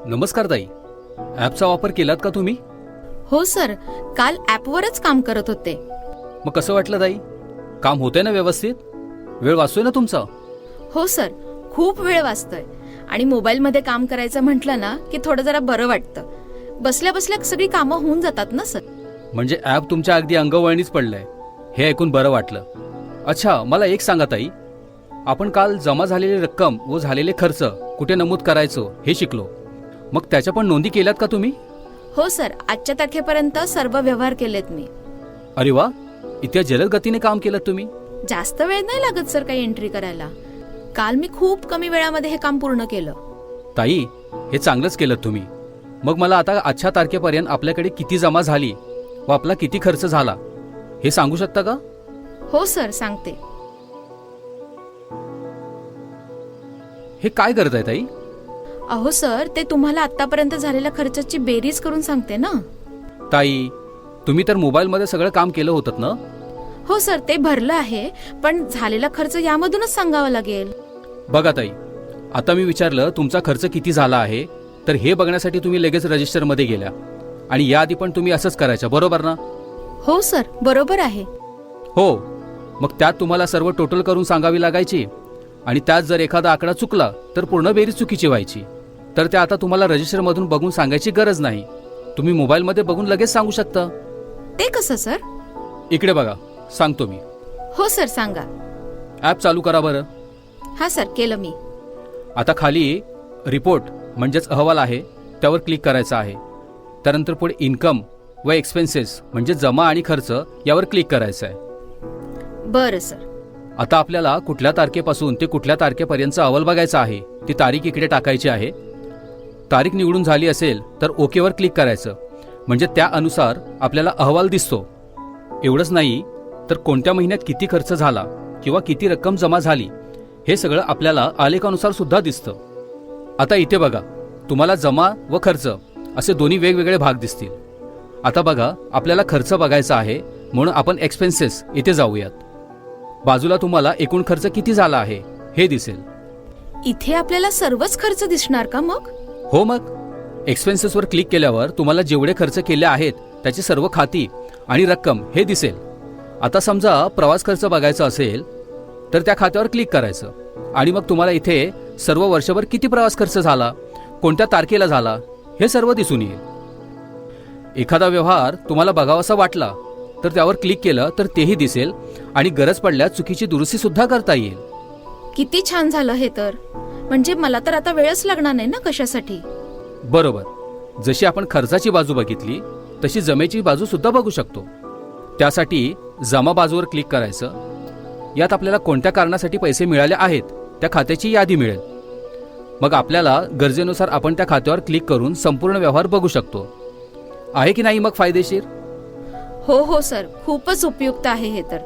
नमस्कार ताई. ॲपचा वापर केलात का तुम्ही? हो सर, काल ॲपवरच काम करत होते. मग कसं वाटलं ताई? काम होतंय ना व्यवस्थित? वेळ वाचतोय ना तुमचा? हो सर, खूप वेळ वाचतोय आणि मोबाईलमध्ये काम करायचं म्हटलं ना की थोडं जरा बरं वाटतं. बसल्या बसल्या सगळी कामं होऊन जातात ना सर. म्हणजे ॲप तुमच्या अगदी अंगवळणीच पडलंय, हे ऐकून बरं वाटलं. अच्छा, मला एक सांगा ताई, आपण काल जमा झालेली रक्कम व झालेले खर्च कुठे नमूद करायचो हे शिकलो. मग त्याच्या पण नोंदी केल्यात का तुम्ही? हो सर, आजच्या तारखेपर्यंत सर्व व्यवहार केलेत मी. अरे वा, इतक्या जलद गतीने काम केलं तुम्ही. जास्त वेळ नाही लागत सर काही एंट्री करायला. काल मी खूप कमी वेळामध्ये हे काम पूर्ण केलं. ताई, हे चांगलंच केलं तुम्ही. मग मला आता आजच्या तारखेपर्यंत आपल्याकडे किती जमा झाली व आपला किती खर्च झाला हे सांगू शकता का? हो सर, सांगते. हे काय करत आहे ताई? अहो सर, ते तुम्हाला आतापर्यंत झालेल्या खर्चाची बेरीज करून सांगते ना. ताई, तुम्ही तर मोबाईलमध्ये सगळं काम केलं होतं ना? हो सर, ते भरलं आहे, पण झालेला खर्च यामधूनच सांगावा लागेल. बघा ताई, आता मी विचारलं तुमचा खर्च किती झाला आहे, तर हे बघण्यासाठी तुम्ही लगेच रजिस्टरमध्ये गेल्या आणि याआधी पण तुम्ही असंच करायचं, बरोबर ना? हो सर, बरोबर आहे. हो, मग त्यात तुम्हाला सर्व टोटल करून सांगावी लागायची आणि त्यात जर एखादा आकडा चुकला तर पूर्ण बेरीज चुकीची व्हायची. तर त्या आता तुम्हाला रजिस्टरमधून बघून सांगायची गरज नाही. तुम्ही मोबाईलमध्ये बघून लगेच सांगू शकता. ते कसं सर? इकडे बघा, सांगतो मी. हो सर, सांगा. ॲप चालू करा बरं. हा सर, केलं मी. आता खाली रिपोर्ट म्हणजेच अहवाल आहे, त्यावर क्लिक करायचं आहे. त्यानंतर पुढे इन्कम व एक्सपेन्सेस म्हणजे जमा आणि खर्च यावर क्लिक करायचं आहे. बरं सर. आता आपल्याला कुठल्या तारखेपासून ते कुठल्या तारखेपर्यंतचा अहवाल बघायचा आहे, ती तारीख इकडे टाकायची आहे. तारीख निवडून झाली असेल तर ओकेवर क्लिक करायचं, म्हणजे त्यानुसार आपल्याला अहवाल दिसतो. एवढंच नाही तर कोणत्या महिन्यात किती खर्च झाला किंवा किती रक्कम जमा झाली हे सगळं आपल्याला आलेखानुसार सुद्धा दिसतं. आता इथे बघा, तुम्हाला जमा व खर्च असे दोन्ही वेगवेगळे भाग दिसतील. आता बघा, आपल्याला खर्च बघायचा आहे म्हणून आपण एक्सपेन्सेस इथे जाऊयात. बाजूला तुम्हाला एकूण खर्च किती झाला आहे हे दिसेल. इथे आपल्याला सर्वच खर्च दिसणार का मग? हो, मग एक्सपेन्सेसवर क्लिक केल्यावर तुम्हाला जेवढे खर्च केले आहेत त्याची सर्व खाती आणि रक्कम हे दिसेल. आता समजा प्रवास खर्च बघायचा असेल तर त्या खात्यावर क्लिक करायचं आणि मग तुम्हाला इथे सर्व वर्षभर किती प्रवास खर्च झाला, कोणत्या तारखेला झाला हे सर्व दिसून येईल. एखादा व्यवहार तुम्हाला बघावासा वाटला तर त्यावर क्लिक केलं तर तेही दिसेल आणि गरज पडल्यास चुकीची दुरुस्ती सुद्धा करता येईल. किती छान झालं हे तर. म्हणजे मला तर आता वेळच लागणार नाही ना कशासाठी. बरोबर, जशी आपण खर्चाची बाजू बघितली तशी जमेची बाजू सुद्धा बघू शकतो. त्यासाठी जमा बाजूवर क्लिक करायचं. यात आपल्याला कोणत्या कारणासाठी पैसे मिळाले आहेत त्या खात्याची यादी मिळेल. मग आपल्याला गरजेनुसार आपण त्या खात्यावर क्लिक करून संपूर्ण व्यवहार बघू शकतो. आहे की नाही मग फायदेशीर? हो हो सर, खूपच उपयुक्त आहे हे तर.